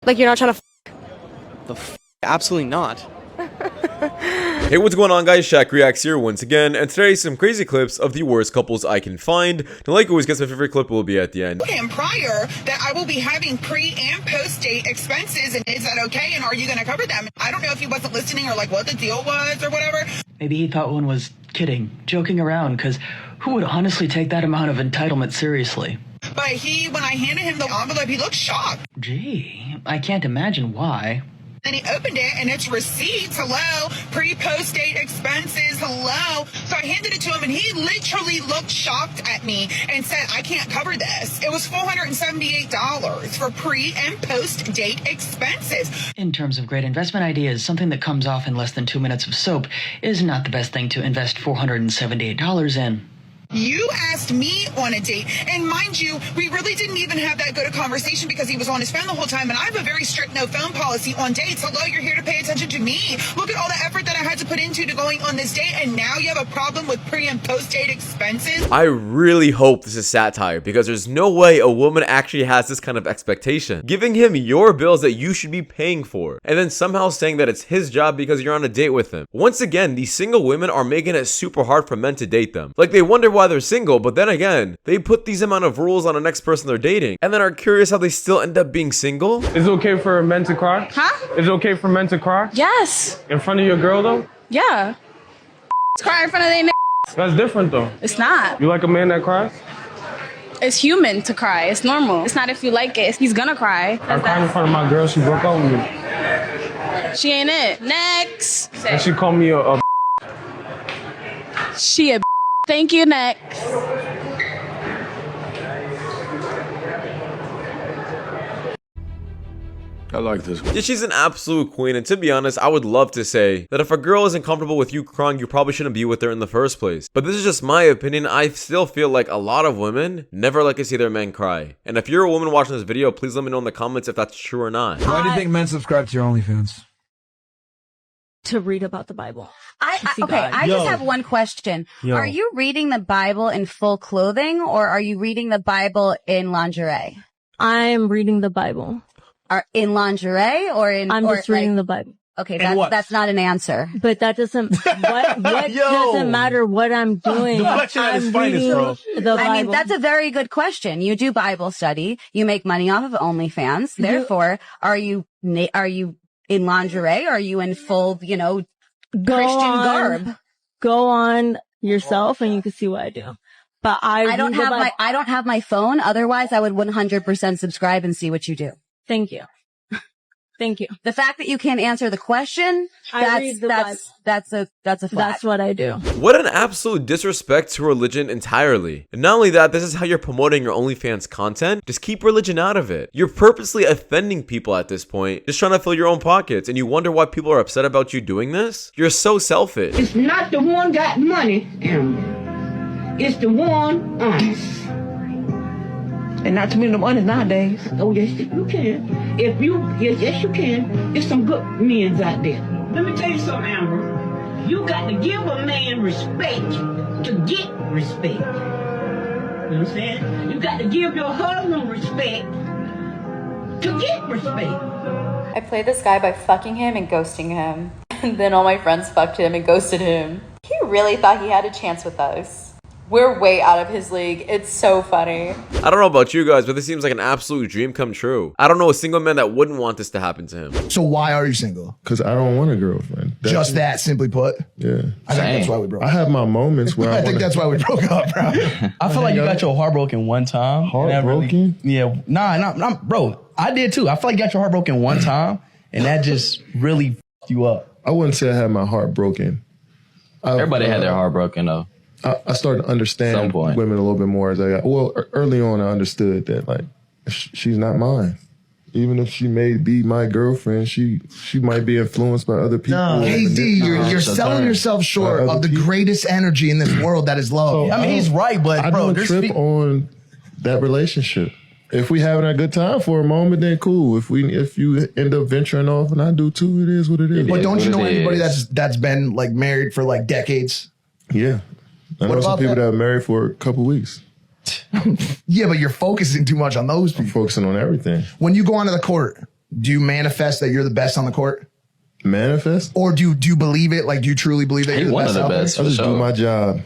Like you're not trying to Absolutely not. Hey, what's going on, guys? Shak-Reacts here once again, and today some crazy clips of the worst couples I can find. And like always, guess my favorite clip will be at the end. And prior that I will be having pre and post date expenses, and is that okay? And are you going to cover them? I don't know if he wasn't listening or like what the deal was or whatever. Maybe he thought one was kidding, joking around, because who would honestly take that amount of entitlement seriously? But when I handed him the envelope, he looked shocked. Gee, I can't imagine why. And he opened it, and it's receipts, hello, pre-post date expenses, hello. So I handed it to him, and he literally looked shocked at me and said, I can't cover this. It was $478 for pre and post date expenses. In terms of great investment ideas, something that comes off in less than 2 minutes of soap is not the best thing to invest $478 in. You asked me on a date, and mind you, we really didn't even have that good a conversation because he was on his phone the whole time, and I have a very strict no phone policy on dates. Hello, you're here to pay attention to me. Look at all the effort that I had to put into going on this date, and now you have a problem with pre and post date expenses? I really hope this is satire, because there's no way a woman actually has this kind of expectation. Giving him your bills that you should be paying for, and then somehow saying that it's his job because you're on a date with him. Once again, these single women are making it super hard for men to date them. Like, they wonder why they're single, but then again, they put these amount of rules on the next person they're dating, and then are curious how they still end up being single. Is it okay for men to cry? Huh? Is it okay for men to cry? Yes. In front of your girl, though? Yeah. Cry in front of they That's different, though. It's not. You like a man that cries? It's human to cry. It's normal. It's not if you like it. He's gonna cry. I cried in front of my girl. She broke up with me. She ain't it. Next. And she called me a She a Thank you, next. I like this one. Yeah, she's an absolute queen, and to be honest, I would love to say that if a girl isn't comfortable with you crying, you probably shouldn't be with her in the first place. But this is just my opinion. I still feel like a lot of women never like to see their men cry. And if you're a woman watching this video, please let me know in the comments if that's true or not. Why do you think men subscribe to your OnlyFans? To read about the Bible. I just have one question. Are you reading the Bible in full clothing, or are you reading the Bible in lingerie? I'm reading the Bible. Are in lingerie or in? I'm just reading the Bible. Okay, that's not an answer. But that doesn't. What doesn't matter what I'm doing. I'm reading the Bible. I mean, that's a very good question. You do Bible study. You make money off of OnlyFans. Therefore, are you in lingerie? Or are you in full, Christian garb? Go on yourself and you can see what I do. But I don't have my phone. Otherwise, I would 100% subscribe and see what you do. Thank you. Thank you. The fact that you can't answer the question, that's a flag. That's what I do. What an absolute disrespect to religion entirely. And not only that, this is how you're promoting your OnlyFans content. Just keep religion out of it. You're purposely offending people at this point, just trying to fill your own pockets, and you wonder why people are upset about you doing this? You're so selfish. It's not the one got money, Amber. It's the one honest. And not too many of them honest nowadays. Oh, yes, you can. Yes, you can. There's some good men out there. Let me tell you something, Amber. You got to give a man respect to get respect. You know what I'm saying? You got to give your husband respect to get respect. I played this guy by fucking him and ghosting him. And then all my friends fucked him and ghosted him. He really thought he had a chance with us. We're way out of his league. It's so funny. I don't know about you guys, but this seems like an absolute dream come true. I don't know a single man that wouldn't want this to happen to him. So why are you single? Because I don't want a girlfriend. Just that, simply put? Yeah. I think that's why we broke up. I have my moments where I think that's why we broke up, bro. I feel like you got your heart broken one time. Heartbroken? Yeah. Nah, bro, I did too. I feel like you got your heart broken one time, and that just really f***ed you up. I wouldn't say I had my heart broken. Everybody had their heart broken, though. I started to understand women a little bit more as I got, well, early on I understood that, like, she's not mine. Even if she may be my girlfriend, she might be influenced by other people. No. KD, you're selling yourself short of the greatest energy in this world that is love. So, I mean, he's right, but I don't trip on that relationship. If we having a good time for a moment, then cool. If you end up venturing off, and I do too, it is what it is. But don't you know anybody that's been like married for like decades? Yeah. I know some people that are married for a couple weeks. Yeah, but you're focusing too much on those people. I'm focusing on everything. When you go onto the court Do you manifest that you're the best on the court? Manifest? Or do you believe it? Like, do you truly believe that you're the best out there? I just do my job.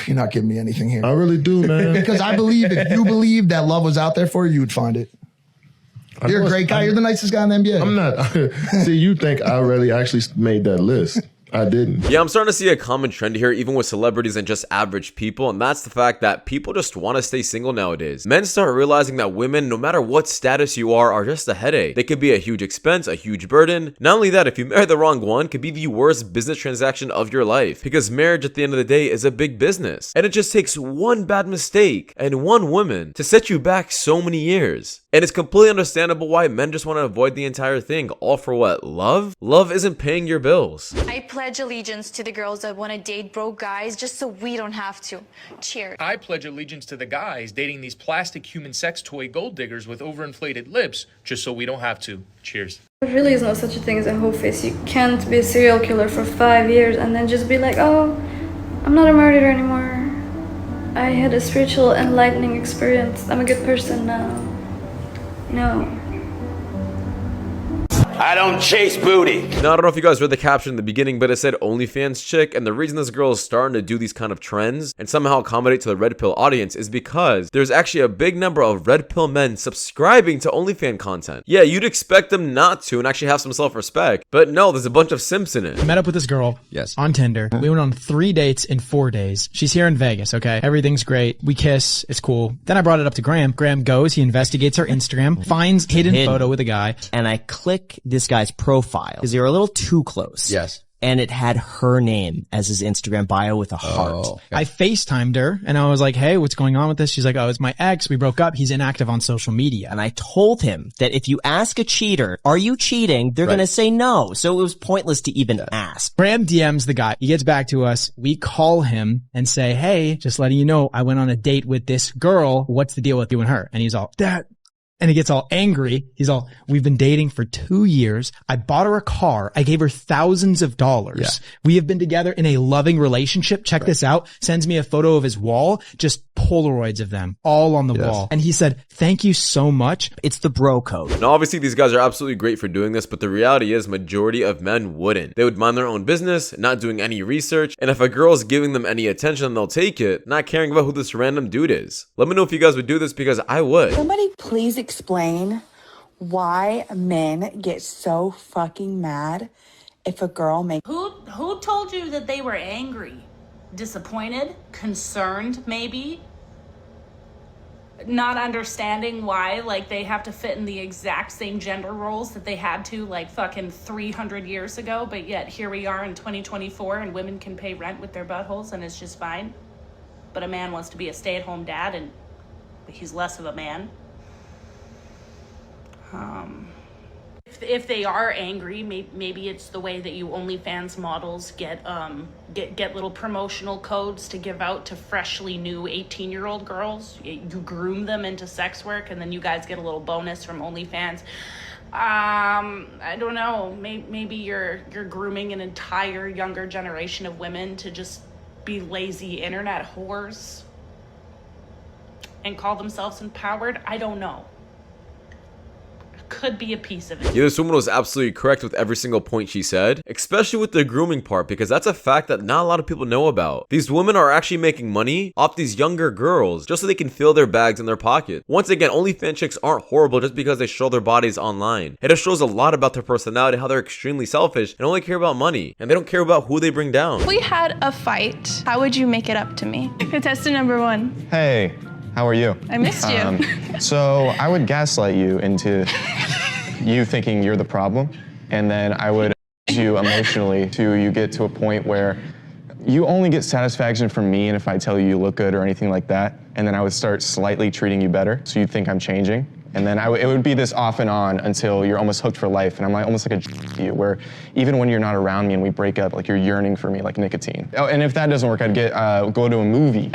You're not giving me anything here. I really do, man. Because I believe if you believe that love was out there for you, you would find it. You're a great guy. You're the nicest guy in the NBA. I'm not. See, you think I really actually made that list. I didn't. Yeah, I'm starting to see a common trend here, even with celebrities and just average people, and that's the fact that people just want to stay single nowadays. Men start realizing that women, no matter what status you are just a headache. They could be a huge expense, a huge burden. Not only that, if you marry the wrong one, could be the worst business transaction of your life, because marriage at the end of the day is a big business, and it just takes one bad mistake and one woman to set you back so many years. And it's completely understandable why men just want to avoid the entire thing. All for what? Love? Love isn't paying your bills. I pledge allegiance to the girls that want to date broke guys just so we don't have to. Cheers. I pledge allegiance to the guys dating these plastic human sex toy gold diggers with overinflated lips just so we don't have to. Cheers. There really is no such a thing as a hoe face. You can't be a serial killer for 5 years and then just be like, oh, I'm not a murderer anymore. I had a spiritual enlightening experience. I'm a good person now. No. I don't chase booty. Now, I don't know if you guys read the caption in the beginning, but it said OnlyFans chick, and the reason this girl is starting to do these kind of trends and somehow accommodate to the red pill audience is because there's actually a big number of red pill men subscribing to OnlyFans content. Yeah, you'd expect them not to and actually have some self-respect, but no, there's a bunch of simps in it. I met up with this girl on Tinder. We went on 3 dates in 4 days. She's here in Vegas, okay? Everything's great. We kiss. It's cool. Then I brought it up to Graham. Graham goes, he investigates her Instagram, finds hidden photo with a guy. And I click this guy's profile because they were a little too close. Yes. And it had her name as his Instagram bio with a heart. I FaceTimed her and I was like, hey, what's going on with this? She's like, oh, it's my ex. We broke up. He's inactive on social media. And I told him that if you ask a cheater, are you cheating? They're going to say no. So it was pointless to even ask. Graham DMs the guy. He gets back to us. We call him and say, hey, just letting you know, I went on a date with this girl. What's the deal with you and her? And he's all, that. And he gets all angry. He's all, we've been dating for 2 years. I bought her a car. I gave her thousands of dollars. Yeah. We have been together in a loving relationship. Check this out. Sends me a photo of his wall, just Polaroids of them all on the wall. And he said, thank you so much. It's the bro code. Now, obviously, these guys are absolutely great for doing this, but the reality is majority of men wouldn't. They would mind their own business, not doing any research. And if a girl's giving them any attention, they'll take it, not caring about who this random dude is. Let me know if you guys would do this because I would. Somebody please explain why men get so fucking mad if a girl makes... Who told you that they were angry? Disappointed? Concerned, maybe? Not understanding why, like, they have to fit in the exact same gender roles that they had to, like, fucking 300 years ago, but yet here we are in 2024 and women can pay rent with their buttholes and it's just fine. But a man wants to be a stay-at-home dad and he's less of a man. If they are angry, maybe it's the way that you OnlyFans models get little promotional codes to give out to freshly new 18-year-old girls. You groom them into sex work, and then you guys get a little bonus from OnlyFans. I don't know. Maybe you're grooming an entire younger generation of women to just be lazy internet whores and call themselves empowered. I don't know. Could be a piece of it. Yeah, this woman was absolutely correct with every single point she said, especially with the grooming part, because that's a fact that not a lot of people know about. These women are actually making money off these younger girls just so they can fill their bags in their pocket. Once again, OnlyFans chicks aren't horrible just because they show their bodies online. It just shows a lot about their personality, how they're extremely selfish and only care about money, and they don't care about who they bring down. If we had a fight, how would you make it up to me? Contestant number 1. Hey. How are you? I missed you. So I would gaslight you into you thinking you're the problem, and then I would you emotionally to you get to a point where you only get satisfaction from me, and if I tell you you look good or anything like that, and then I would start slightly treating you better, so you'd think I'm changing. And then it would be this off and on until you're almost hooked for life. And I'm like almost like to you, where even when you're not around me and we break up, like you're yearning for me like nicotine. Oh, and if that doesn't work, I'd go to a movie.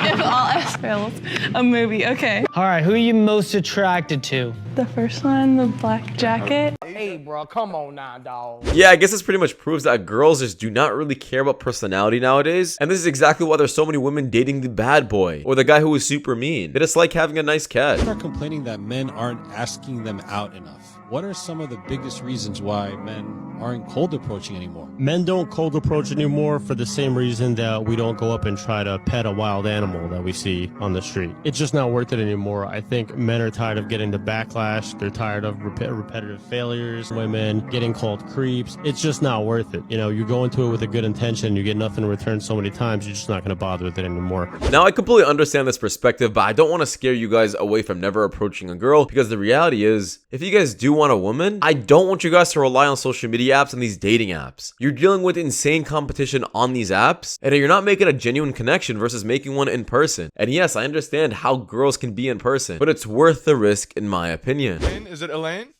If all else fails, a movie, okay. All right, who are you most attracted to? The first one, the black jacket. Hey, bro, come on now, dog. Yeah, I guess this pretty much proves that girls just do not really care about personality nowadays. And this is exactly why there's so many women dating the bad boy or the guy who is super mean. They just like having a nice cat. People are complaining that men aren't asking them out enough. What are some of the biggest reasons why men aren't cold approaching anymore? Men don't cold approach anymore for the same reason that we don't go up and try to pet a wild animal that we see on the street. It's just not worth it anymore. I think men are tired of getting the backlash. They're tired of repetitive failures, women getting called creeps. It's just not worth it. You know, you go into it with a good intention, you get nothing in return so many times, you're just not going to bother with it anymore. Now, I completely understand this perspective, but I don't want to scare you guys away from never approaching a girl, because the reality is, if you guys do want a woman, I don't want you guys to rely on social media apps and these dating apps. You're dealing with insane competition on these apps, and you're not making a genuine connection versus making one in person. And yes, I understand how girls can be in person, but it's worth the risk in my opinion. Is it Elaine?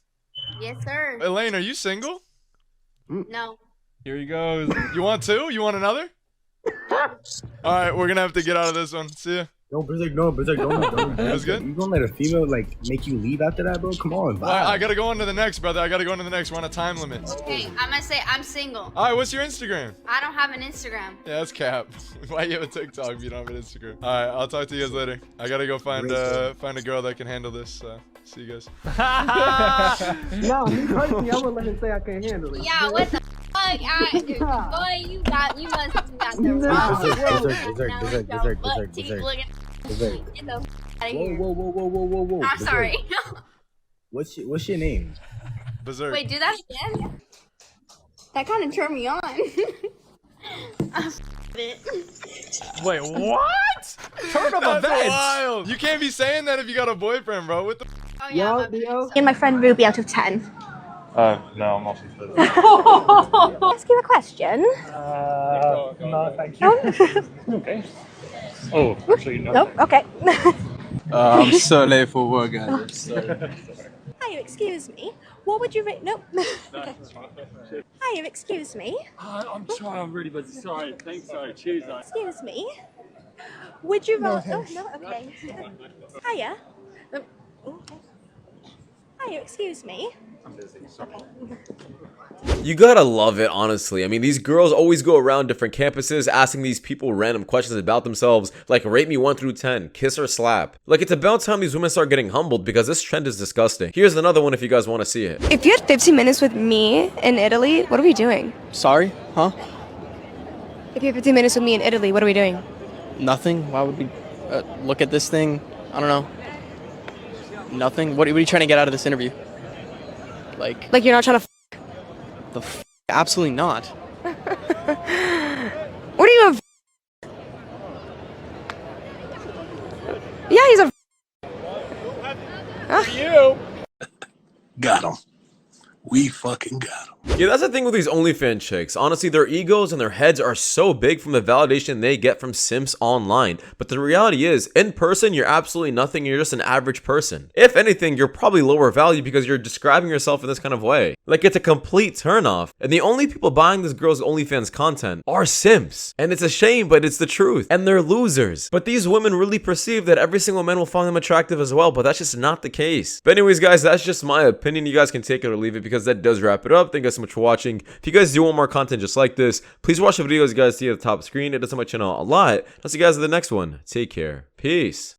Yes, sir. Elaine, are you single? No. Here he goes. You want two? You want another? Alright, we're gonna have to get out of this one. See ya. No, Berserk, don't. That's good? You gonna let a female, like, make you leave after that, bro? Come on, Well, I gotta go on to the next, brother. I gotta go on to the next. We're on a time limit. Okay, I'm gonna say I'm single. Alright, what's your Instagram? I don't have an Instagram. Yeah, that's cap. Why you have a TikTok if you don't have an Instagram? Alright, I'll talk to you guys later. I gotta go find a girl that can handle this. See you guys. No, me personally, I wouldn't let him say I can't handle it. Yeah, what the fuck? Boy, you must have got the wrong. Get the out of here. Whoa. I'm sorry. What's your name? Berserk. Wait, do that again? That kind of turned me on. Wait, what? Turn up That's wild. You can't be saying that if you got a boyfriend, bro. What the? Oh, yeah, And my friend Ruby out of 10. No, I'm also for that. Ask you a question. No, thank you. Okay. Oh, actually, no. No? Okay. I'm so late for work, guys. Sorry. Hiya, excuse me. What would you rate? Nope. Okay. Hiya, excuse me. I'm trying, I'm really busy. Sorry, thanks, sorry, cheers. Excuse me. Would you rather? Oh, no, okay. Hiya. Okay. Hiya, excuse me. I'm busy. You gotta love it, honestly. I mean, these girls always go around different campuses asking these people random questions about themselves, like rate me 1 through 10, kiss or slap. Like, it's about time these women start getting humbled, because this trend is disgusting. Here's another one if you guys want to see it. If you had 15 minutes with me in Italy, what are we doing? Sorry? Huh? If you had 15 minutes with me in Italy, what are we doing? Nothing? Why would we look at this thing? I don't know. Nothing? What are you trying to get out of this interview? Like you're not trying to Absolutely not. What are you Yeah, he's a You. Got him. We fucking got him. Yeah, that's the thing with these OnlyFans chicks. Honestly, their egos and their heads are so big from the validation they get from simps online. But the reality is, in person, you're absolutely nothing. You're just an average person. If anything, you're probably lower value because you're describing yourself in this kind of way. Like, it's a complete turnoff. And the only people buying this girl's OnlyFans content are simps. And it's a shame, but it's the truth. And they're losers. But these women really perceive that every single man will find them attractive as well, but that's just not the case. But anyways, guys, that's just my opinion. You guys can take it or leave it, because that does wrap it up. Thank you guys so much for watching. If you guys do want more content just like this, please watch the videos you guys see at the top of the screen. It does help my channel a lot. I'll see you guys in the next one. Take care. Peace.